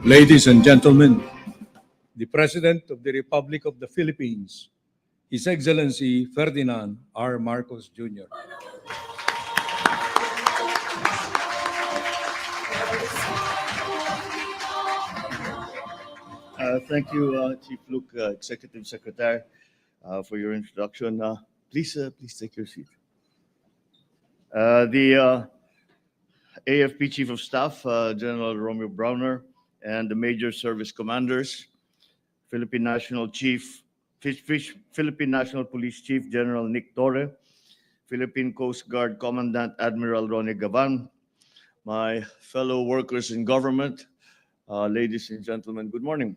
Ladies and gentlemen, the President of the Republic of the Philippines, His Excellency Ferdinand R. Marcos Jr. Thank you, Chief Luke, Executive Secretary, for your introduction. Please take your seat. The AFP Chief of Staff, General Romeo Browner, and the major service commanders, Philippine National Police Chief General Nick Torre, Philippine Coast Guard Commandant Admiral Ronnie Gavan, my fellow workers in government, ladies and gentlemen, good morning.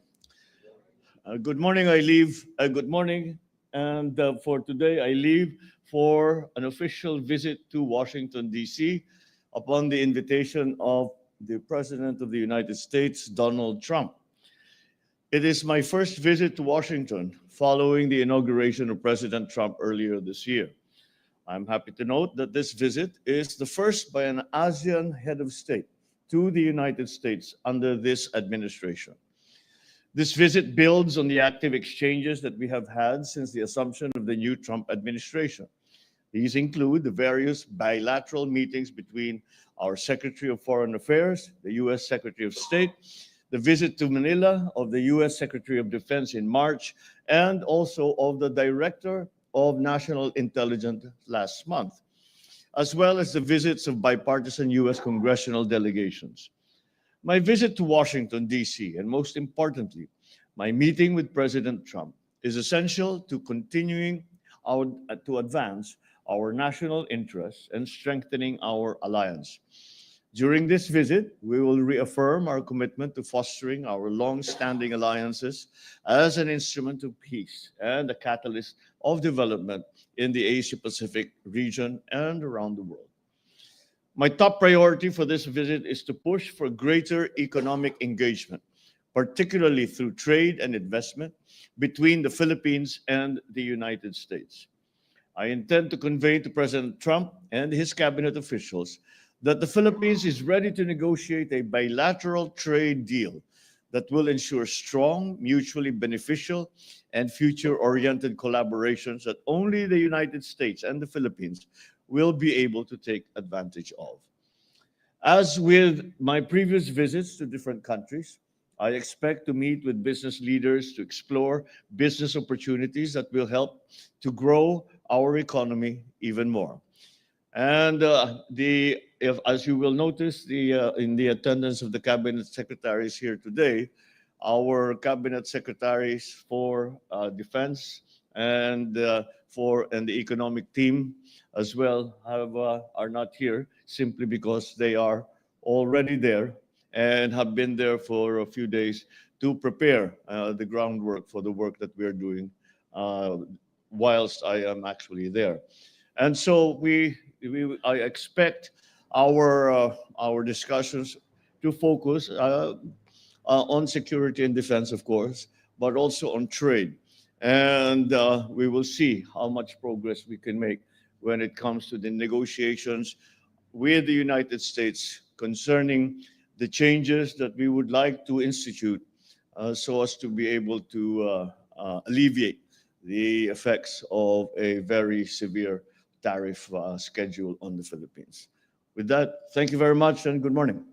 Good morning, good morning, and for today I leave for an official visit to Washington, D.C. upon the invitation of the President of the United States, Donald Trump. It is my first visit to Washington following the inauguration of President Trump earlier this year. I'm happy to note that this visit is the first by an ASEAN head of state to the United States under this administration. This visit builds on the active exchanges that we have had since the assumption of the new Trump administration. These include the various bilateral meetings between our Secretary of Foreign Affairs, the U.S. Secretary of State, the visit to Manila of the U.S. Secretary of Defense in March, and also of the Director of National Intelligence last month, as well as the visits of bipartisan U.S. congressional delegations. My visit to Washington, D.C., and most importantly, my meeting with President Trump is essential to continuing to advance our national interests and strengthening our alliance. During this visit, we will reaffirm our commitment to fostering our long-standing alliances as an instrument of peace and a catalyst of development in the Asia-Pacific region and around the world. My top priority for this visit is to push for greater economic engagement, particularly through trade and investment between the Philippines and the United States. I intend to convey to President Trump and his cabinet officials that the Philippines is ready to negotiate a bilateral trade deal that will ensure strong, mutually beneficial, and future-oriented collaborations that only the United States and the Philippines will be able to take advantage of. As with my previous visits to different countries, I expect to meet with business leaders to explore business opportunities that will help to grow our economy even more. And as you will notice, in the attendance of the cabinet secretaries here today, our cabinet secretaries for defense and for and the economic team as well are not here simply because they are already there and have been there for a few days to prepare the groundwork for the work that we are doing uh, whilst I am actually there. And so I expect our discussions to focus on security and defense, of course, but also on trade. And we will see how much progress we can make when it comes to the negotiations with the United States concerning the changes that we would like to institute so as to be able to alleviate the effects of a very severe tariff schedule on the Philippines. With that, thank you very much and good morning.